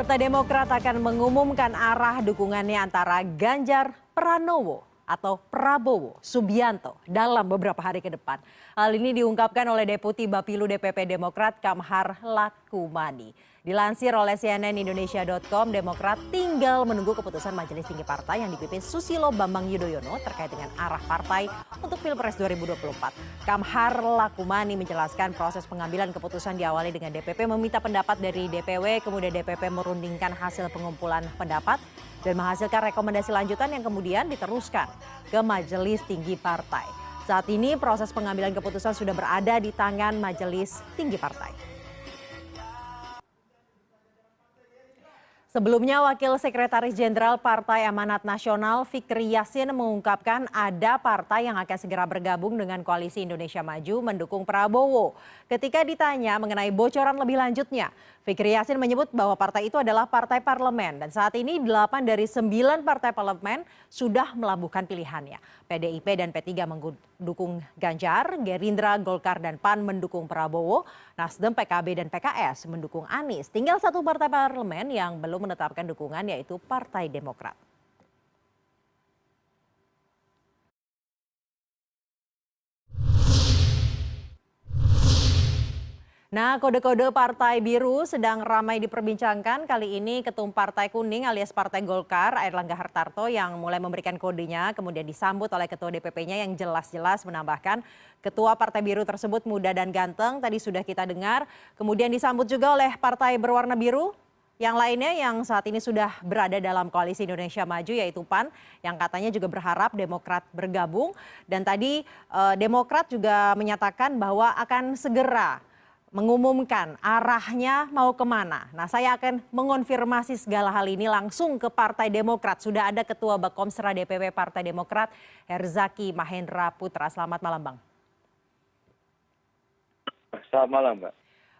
Partai Demokrat akan mengumumkan arah dukungannya antara Ganjar Pranowo atau Prabowo Subianto dalam beberapa hari ke depan. Hal ini diungkapkan oleh Deputi Bapilu DPP Demokrat Kamhar Lakumani. Dilansir oleh cnnindonesia.com, Demokrat tinggal menunggu keputusan Majelis Tinggi Partai yang dipimpin Susilo Bambang Yudhoyono terkait dengan arah partai untuk Pilpres 2024. Kamhar Lakumani menjelaskan proses pengambilan keputusan diawali dengan DPP meminta pendapat dari DPW, kemudian DPP merundingkan hasil pengumpulan pendapat dan menghasilkan rekomendasi lanjutan yang kemudian diteruskan ke Majelis Tinggi Partai. Saat ini proses pengambilan keputusan sudah berada di tangan Majelis Tinggi Partai. Sebelumnya, Wakil Sekretaris Jenderal Partai Amanat Nasional Fikri Yassin mengungkapkan ada partai yang akan segera bergabung dengan Koalisi Indonesia Maju mendukung Prabowo. Ketika ditanya mengenai bocoran lebih lanjutnya, Fikri Yassin menyebut bahwa partai itu adalah partai parlemen dan saat ini 8 dari 9 partai parlemen sudah melabuhkan pilihannya. PDIP dan P3 mendukung Ganjar, Gerindra, Golkar dan PAN mendukung Prabowo, Nasdem, PKB dan PKS mendukung Anies. Tinggal satu partai parlemen yang belum menetapkan dukungan yaitu Partai Demokrat. Nah, kode-kode Partai Biru sedang ramai diperbincangkan. Kali ini Ketum Partai Kuning alias Partai Golkar, Airlangga Hartarto yang mulai memberikan kodenya, kemudian disambut oleh Ketua DPP-nya yang jelas-jelas menambahkan Ketua Partai Biru tersebut muda dan ganteng, tadi sudah kita dengar. Kemudian disambut juga oleh Partai Berwarna Biru yang lainnya yang saat ini sudah berada dalam Koalisi Indonesia Maju yaitu PAN yang katanya juga berharap Demokrat bergabung. Dan tadi Demokrat juga menyatakan bahwa akan segera mengumumkan arahnya mau kemana. Nah, saya akan mengonfirmasi segala hal ini langsung ke Partai Demokrat. Sudah ada Ketua Bakomsra DPP Partai Demokrat, Herzaki Mahendra Putra. Selamat malam, Bang. Selamat malam, Mbak.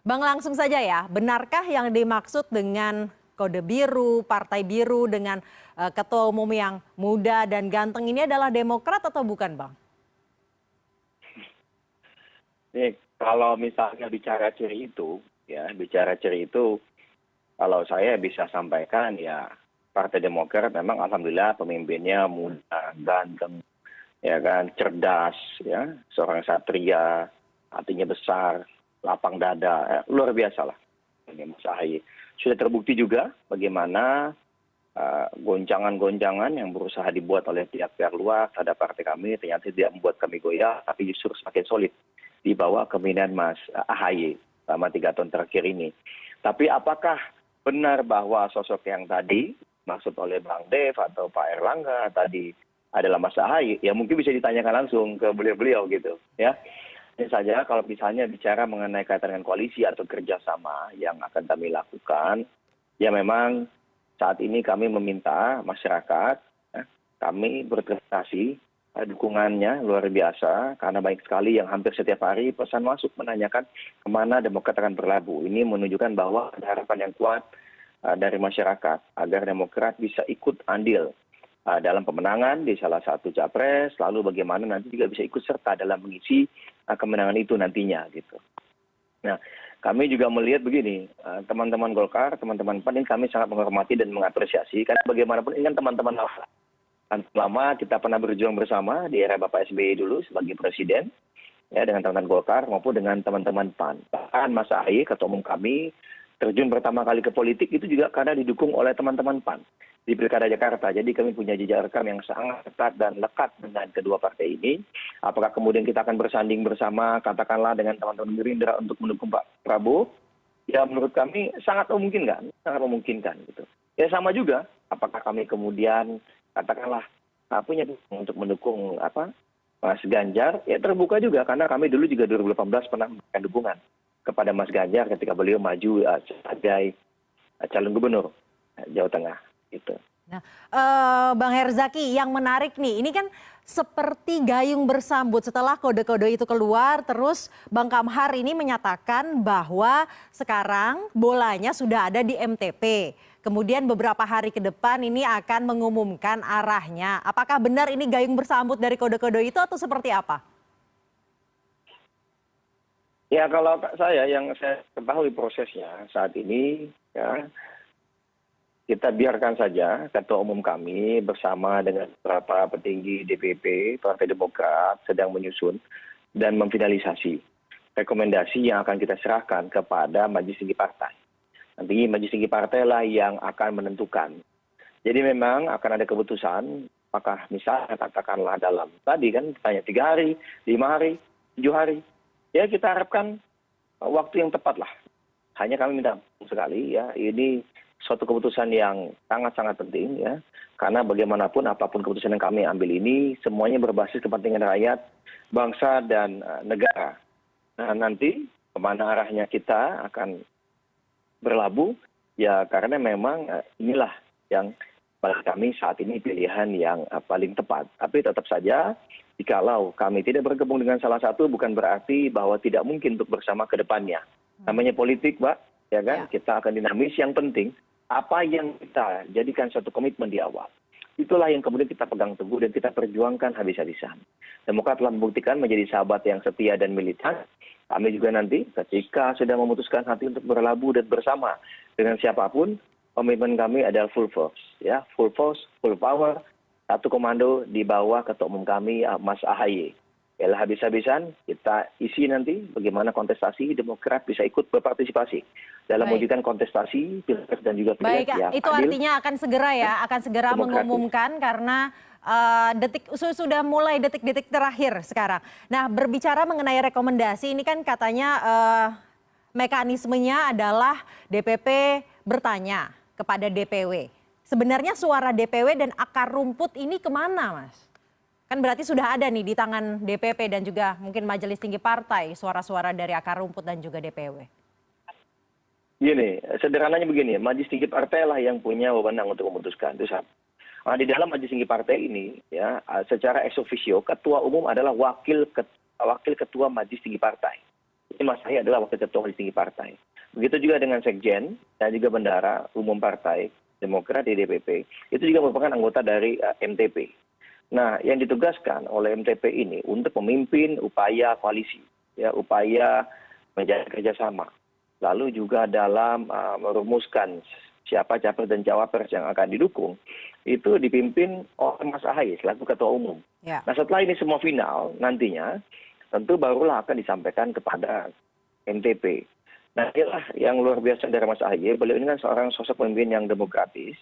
Bang, langsung saja ya. Benarkah yang dimaksud dengan kode biru, Partai Biru dengan Ketua Umum yang muda dan ganteng ini adalah Demokrat atau bukan, Bang? Nih, kalau misalnya bicara ciri itu, kalau saya bisa sampaikan ya Partai Demokrat memang alhamdulillah pemimpinnya muda, ganteng, ya kan, cerdas, ya, seorang satria, hatinya besar, lapang dada, luar biasa lah. Ini Mas Ahaye. Sudah terbukti juga bagaimana goncangan-goncangan yang berusaha dibuat oleh pihak-pihak luar terhadap partai kami ternyata tidak membuat kami goyah, tapi justru semakin solid di bawah kepemimpinan Mas Ahaye selama 3 tahun terakhir ini. Tapi apakah benar bahwa sosok yang tadi maksud oleh Bang Dev atau Pak Airlangga tadi adalah Mas Ahaye? Ya mungkin bisa ditanyakan langsung ke beliau-beliau gitu ya. Ini saja kalau misalnya bicara mengenai kaitan dengan koalisi atau kerjasama yang akan kami lakukan, ya memang saat ini kami meminta masyarakat, ya, kami berterima kasih dukungannya luar biasa karena baik sekali yang hampir setiap hari pesan masuk menanyakan kemana Demokrat akan berlabuh. Ini menunjukkan bahwa ada harapan yang kuat dari masyarakat agar Demokrat bisa ikut andil dalam pemenangan di salah satu capres, lalu bagaimana nanti juga bisa ikut serta dalam mengisi kemenangan itu nantinya gitu. Nah, kami juga melihat begini, teman-teman Golkar, teman-teman PAN ini kami sangat menghormati dan mengapresiasi karena bagaimanapun ini kan teman-teman lama kita pernah berjuang bersama di era Bapak SBY dulu sebagai presiden ya dengan teman-teman Golkar maupun dengan teman-teman PAN. Bahkan Mas Ahaye ketua umum kami terjun pertama kali ke politik itu juga karena didukung oleh teman-teman PAN di Pilkada Jakarta. Jadi kami punya jejak rekam yang sangat ketat dan lekat dengan kedua partai ini. Apakah kemudian kita akan bersanding bersama katakanlah dengan teman-teman Gerindra untuk mendukung Pak Prabowo? Ya menurut kami sangat memungkinkan, gitu. Ya sama juga apakah kami kemudian katakanlah punya untuk mendukung Mas Ganjar, ya terbuka juga karena kami dulu juga 2018 pernah memberikan dukungan kepada Mas Ganjar ketika beliau maju sebagai calon gubernur Jawa Tengah gitu. Nah, Bang Herzaki, yang menarik nih, ini kan seperti gayung bersambut setelah kode-kode itu keluar, terus Bang Kamhar ini menyatakan bahwa sekarang bolanya sudah ada di MTP. Kemudian beberapa hari ke depan ini akan mengumumkan arahnya. Apakah benar ini gayung bersambut dari kode-kode itu atau seperti apa? Ya kalau saya yang saya ketahui prosesnya saat ini ya kita biarkan saja Ketua Umum kami bersama dengan beberapa petinggi DPP Partai Demokrat sedang menyusun dan memfinalisasi rekomendasi yang akan kita serahkan kepada Majelis Tinggi Partai. Nanti Majelis Tinggi Partai lah yang akan menentukan. Jadi memang akan ada keputusan, apakah misalnya katakanlah dalam tadi kan tanya 3 hari, 5 hari, 7 hari. Ya kita harapkan waktu yang tepat lah. Hanya kami minta sekali ya, ini suatu keputusan yang sangat-sangat penting ya. Karena bagaimanapun apapun keputusan yang kami ambil ini, semuanya berbasis kepentingan rakyat, bangsa, dan negara. Nah nanti kemana arahnya kita akan berlabuh, ya karena memang inilah yang bagi kami saat ini pilihan yang paling tepat. Tapi tetap saja, jikalau kami tidak bergabung dengan salah satu, bukan berarti bahwa tidak mungkin untuk bersama ke depannya. Namanya politik, Mbak, ya kan? Kita akan dinamis. Yang penting, apa yang kita jadikan suatu komitmen di awal, itulah yang kemudian kita pegang teguh dan kita perjuangkan habis-habisan. Demokrat telah membuktikan menjadi sahabat yang setia dan militan. Kami juga nanti ketika sudah memutuskan hati untuk berlabuh dan bersama dengan siapapun, komitmen kami adalah full force, ya, full force, full power, satu komando di bawah Ketua Umum kami, Mas AHY. Yalah habis-habisan kita isi nanti bagaimana kontestasi Demokrat bisa ikut berpartisipasi dalam mewujudkan kontestasi pilpres dan juga pileg yang itu adil. artinya akan segera ya, akan segera mengumumkan karena sudah mulai detik-detik terakhir sekarang. Nah, berbicara mengenai rekomendasi ini kan katanya mekanismenya adalah DPP bertanya kepada DPW. Sebenarnya suara DPW dan akar rumput ini kemana, Mas? Kan berarti sudah ada nih di tangan DPP dan juga mungkin Majelis Tinggi Partai suara-suara dari akar rumput dan juga DPW. Gini, sederhananya begini, Majelis Tinggi Partai lah yang punya wewenang untuk memutuskan. Itu satu. Nah, di dalam Majelis Tinggi Partai ini, ya, secara ex officio, Ketua Umum adalah wakil Ketua Majelis Tinggi Partai. Ini Mas AHY adalah wakil Ketua Majelis Tinggi Partai. Begitu juga dengan Sekjen dan juga Bendara Umum Partai Demokrat di DPP, itu juga merupakan anggota dari MTP. Nah, yang ditugaskan oleh MTP ini untuk memimpin upaya koalisi, ya, upaya menjaga kerjasama. Lalu juga dalam merumuskan siapa capres dan cawapres yang akan didukung, itu dipimpin oleh Mas AHY selaku Ketua Umum. Nah, setelah ini semua final, nantinya tentu barulah akan disampaikan kepada MTP. Nah, inilah yang luar biasa dari Mas AHY. Beliau ini kan seorang sosok pemimpin yang demokratis.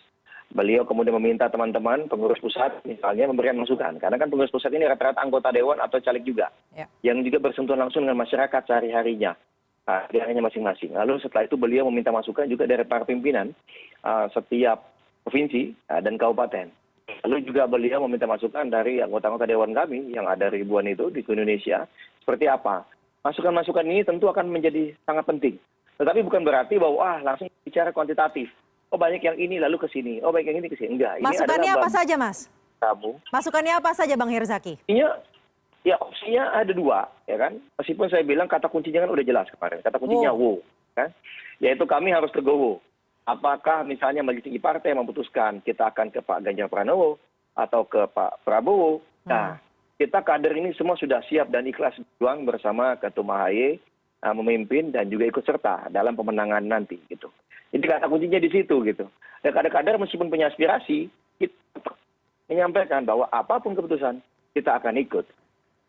Beliau kemudian meminta teman-teman pengurus pusat misalnya memberikan masukan. Karena kan pengurus pusat ini rata-rata anggota dewan atau caleg juga. Yang juga bersentuhan langsung dengan masyarakat sehari-harinya. Daerahnya masing-masing. Lalu setelah itu beliau meminta masukan juga dari para pimpinan setiap provinsi dan kabupaten. Lalu juga beliau meminta masukan dari anggota-anggota dewan kami yang ada ribuan itu di Indonesia. Seperti apa? Masukan-masukan ini tentu akan menjadi sangat penting. Tetapi bukan berarti bahwa langsung bicara kuantitatif. Oh banyak yang ini lalu ke sini. Oh banyak yang ini ke sini. Enggak. Masukannya apa saja, Mas? Masukannya apa saja, Bang Herzaki? Ya opsinya ada 2, ya kan. Meskipun saya bilang kata kuncinya kan udah jelas kemarin. Kata kuncinya wo, kan. Yaitu kami harus tegowo. Apakah misalnya Majelis Tinggi Partai memutuskan kita akan ke Pak Ganjar Pranowo atau ke Pak Prabowo. Nah, kita kader ini semua sudah siap dan ikhlas berjuang bersama Ketum AHY memimpin dan juga ikut serta dalam pemenangan nanti gitu. Jadi kata kuncinya di situ gitu. Dan kader-kader meskipun punya aspirasi, kita menyampaikan bahwa apapun keputusan kita akan ikut.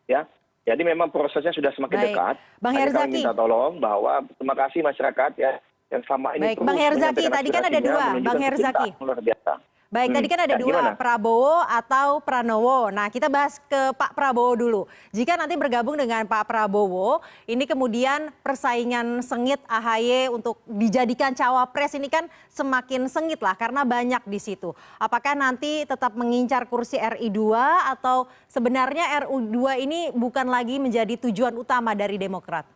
Ya, jadi memang prosesnya sudah semakin dekat. Bang Herzaki, kami minta tolong bahwa terima kasih masyarakat ya yang sama ini. Baik, Bang Herzaki, tadi kan ada 2, Bang Herzaki. Luar biasa. Baik, tadi kan ada 2, Prabowo atau Pranowo. Nah, kita bahas ke Pak Prabowo dulu. Jika nanti bergabung dengan Pak Prabowo, ini kemudian persaingan sengit AHY untuk dijadikan cawapres ini kan semakin sengit lah karena banyak di situ. Apakah nanti tetap mengincar kursi RI 2 atau sebenarnya RU 2 ini bukan lagi menjadi tujuan utama dari Demokrat?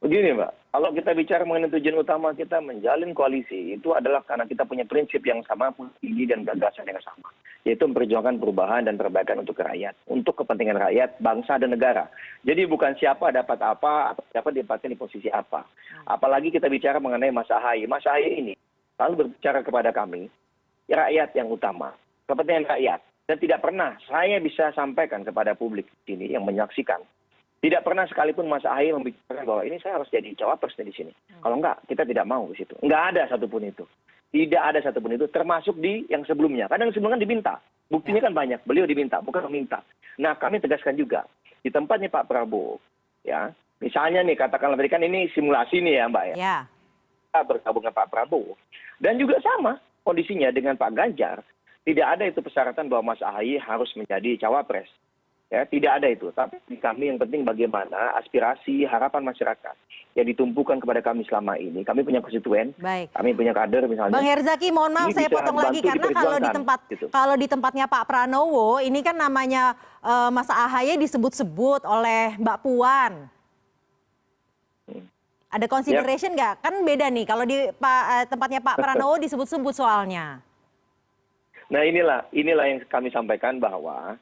Begini Mbak, kalau kita bicara mengenai tujuan utama kita menjalin koalisi, itu adalah karena kita punya prinsip yang sama, visi dan gagasan yang sama. Yaitu memperjuangkan perubahan dan perbaikan untuk rakyat, untuk kepentingan rakyat, bangsa dan negara. Jadi bukan siapa dapat apa, atau siapa dapatkan di posisi apa. Apalagi kita bicara mengenai Mas AHY. Mas AHY ini selalu berbicara kepada kami, ya rakyat yang utama, kepentingan rakyat. Dan tidak pernah saya bisa sampaikan kepada publik ini yang menyaksikan, tidak pernah sekalipun Mas AHY membicarakan bahwa ini saya harus jadi cawapres di sini. Kalau enggak, kita tidak mau di situ. Enggak ada satupun itu. Tidak ada satupun itu, termasuk di yang sebelumnya. Kadang sebelumnya kan diminta. Buktinya kan banyak. Beliau diminta, bukan meminta. Nah, kami tegaskan juga di tempatnya Pak Prabowo, ya. Misalnya nih, katakanlah tadi kan ini simulasi nih ya, Mbak ya. Ya. Kita bergabung dengan Pak Prabowo. Dan juga sama kondisinya dengan Pak Ganjar. Tidak ada itu persyaratan bahwa Mas Ahaye harus menjadi cawapres. Ya, tidak ada itu. Tapi di kami yang penting bagaimana aspirasi, harapan masyarakat yang ditumpukan kepada kami selama ini. Kami punya konstituen, Baik. kami punya kader misalnya. Bang Herzaki, mohon maaf Ini saya bisa potong lagi bantu karena diperjuangkan, gitu. kalau di tempatnya Pak Pranowo ini kan namanya Mas Ahaye disebut-sebut oleh Mbak Puan. Ada consideration nggak? Kan beda nih kalau di tempatnya Pak Pranowo disebut-sebut soalnya. Nah inilah yang kami sampaikan bahwa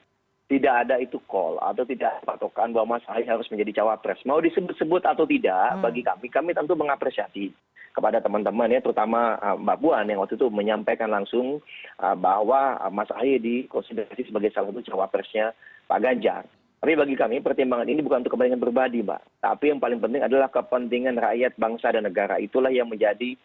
tidak ada itu call atau tidak ada patokan bahwa Mas Ahaye harus menjadi cawapres. Mau disebut-sebut atau tidak, bagi kami tentu mengapresiasi kepada teman-teman ya, terutama Mbak Puan yang waktu itu menyampaikan langsung bahwa Mas Ahaye dikonsiderasi sebagai salah satu cawapresnya Pak Ganjar. Tapi bagi kami pertimbangan ini bukan untuk kepentingan pribadi, Mbak. Tapi yang paling penting adalah kepentingan rakyat, bangsa, dan negara. Itulah yang menjadi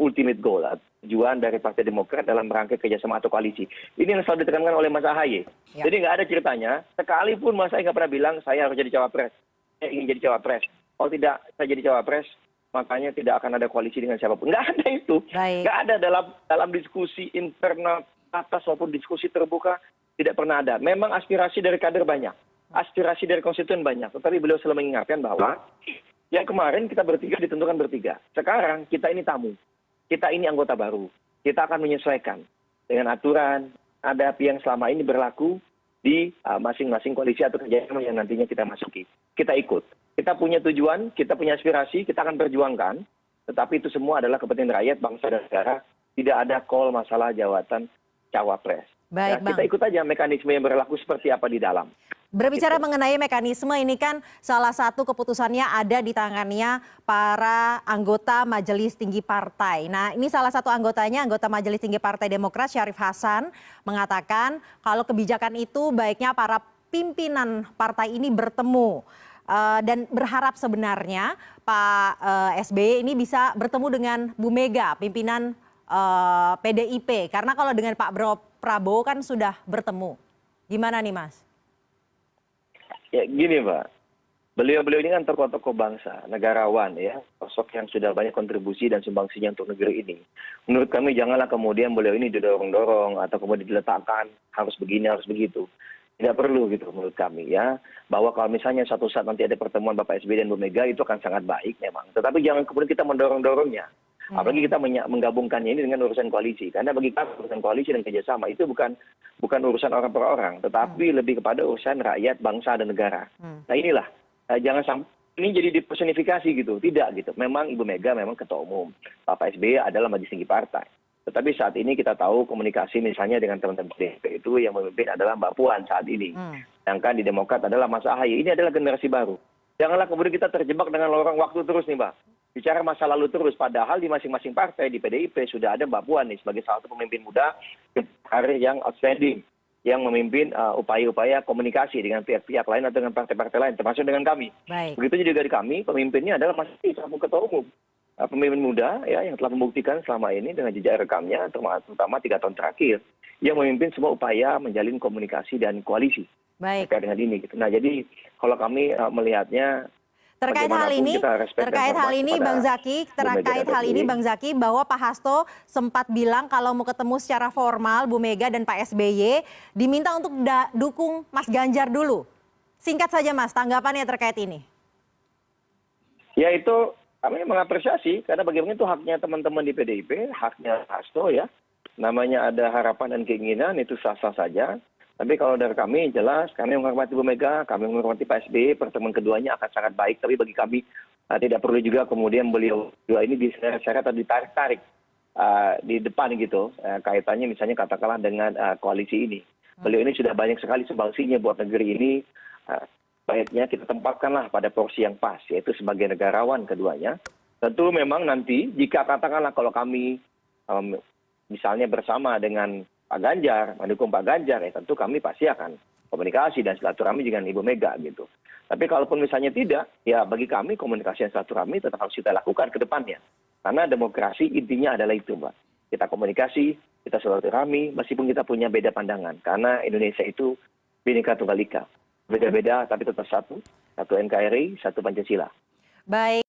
ultimate goal, tujuan dari Partai Demokrat dalam rangka kerjasama atau koalisi. Ini yang selalu ditekankan oleh Mas Ahaye. Ya. Jadi nggak ada ceritanya, sekalipun Mas Ahaye nggak pernah bilang, saya harus jadi cawapres. Saya ingin jadi cawapres. Kalau tidak saya jadi cawapres, makanya tidak akan ada koalisi dengan siapapun. Nggak ada itu. Nggak ada dalam diskusi internal atas maupun diskusi terbuka, tidak pernah ada. Memang aspirasi dari kader banyak. Aspirasi dari konstituen banyak. Tetapi beliau selalu mengingatkan bahwa yang kemarin kita bertiga ditentukan bertiga. Sekarang kita ini tamu. Kita ini anggota baru. Kita akan menyesuaikan dengan aturan adat yang selama ini berlaku di masing-masing koalisi atau kerjasama yang nantinya kita masuki. Kita ikut. Kita punya tujuan, kita punya aspirasi, kita akan perjuangkan. Tetapi itu semua adalah kepentingan rakyat, bangsa, dan negara. Tidak ada call masalah jawatan cawapres. Baik, kita ikut aja mekanisme yang berlaku seperti apa di dalam. Berbicara mengenai mekanisme, ini kan salah satu keputusannya ada di tangannya para anggota Majelis Tinggi Partai. Nah, ini salah satu anggotanya, anggota Majelis Tinggi Partai Demokrat Syarif Hasan, mengatakan kalau kebijakan itu baiknya para pimpinan partai ini bertemu. Dan berharap sebenarnya Pak SBY ini bisa bertemu dengan Bu Mega, pimpinan PDIP. Karena kalau dengan Pak Prabowo kan sudah bertemu. Gimana nih, Mas? Ya gini, Pak, beliau ini kan tokoh-tokoh bangsa, negarawan ya, sosok yang sudah banyak kontribusi dan sumbangsinya untuk negeri ini. Menurut kami janganlah kemudian beliau ini didorong-dorong atau kemudian diletakkan harus begini, harus begitu. Tidak perlu gitu menurut kami ya, bahwa kalau misalnya suatu saat nanti ada pertemuan Bapak SBY dan Bu Mega itu akan sangat baik memang. Tetapi jangan kemudian kita mendorong-dorongnya. Apalagi kita menggabungkannya ini dengan urusan koalisi. Karena bagi kami urusan koalisi dan kerjasama itu bukan urusan orang per orang, tetapi lebih kepada urusan rakyat, bangsa, dan negara. Nah inilah, jangan sampai ini jadi dipersonifikasi gitu. Tidak gitu. Memang Ibu Mega memang ketua umum. Bapak SBY adalah majelis tinggi partai. Tetapi saat ini kita tahu komunikasi misalnya dengan teman-teman PDIP itu yang memimpin adalah Mbak Puan saat ini. Sedangkan di Demokrat adalah Mas Ahaye. Ini adalah generasi baru. Janganlah kemudian kita terjebak dengan lorong waktu terus nih, Mbak. Bicara masa lalu terus, padahal di masing-masing partai, di PDIP sudah ada Mbak Puan nih sebagai salah satu pemimpin muda karir yang outstanding, yang memimpin upaya-upaya komunikasi dengan pihak-pihak lain atau dengan partai-partai lain, termasuk dengan kami. Baik. Begitu juga dari kami, pemimpinnya adalah Mas Ahaye, ketua umum. Pemimpin muda ya yang telah membuktikan selama ini dengan jejak rekamnya, terutama 3 tahun terakhir, yang memimpin semua upaya menjalin komunikasi dan koalisi. Baik. Terkait dengan ini. Nah jadi kalau kami melihatnya terkait hal ini Bang Zaki bahwa Pak Hasto sempat bilang kalau mau ketemu secara formal Bu Mega dan Pak SBY diminta untuk dukung Mas Ganjar dulu. Singkat saja Mas, tanggapannya terkait ini. Ya itu kami mengapresiasi karena bagaimana itu haknya teman-teman di PDIP, haknya Hasto ya. Namanya ada harapan dan keinginan itu sah-sah saja. Tapi kalau dari kami jelas, kami menghormati Bu Mega, kami menghormati Pak SBY, pertemuan keduanya akan sangat baik. Tapi bagi kami tidak perlu juga kemudian beliau dua ini diseret-seret atau ditarik-tarik di depan gitu. Kaitannya misalnya katakanlah dengan koalisi ini. Beliau ini sudah banyak sekali sumbangsinya buat negeri ini. Baiknya kita tempatkanlah pada porsi yang pas, yaitu sebagai negarawan keduanya. Tentu memang nanti jika katakanlah kalau kami misalnya bersama dengan Pak Ganjar, mendukung Pak Ganjar, ya tentu kami pasti akan komunikasi dan silaturahmi dengan Ibu Mega gitu. Tapi kalaupun misalnya tidak, ya bagi kami komunikasi dan silaturahmi tetap harus kita lakukan ke depannya. Karena demokrasi intinya adalah itu, Mbak. kita komunikasi, kita silaturahmi, meskipun kita punya beda pandangan. Karena Indonesia itu Bhinneka Tunggal Ika. Beda-beda tapi tetap satu NKRI, satu Pancasila. Baik.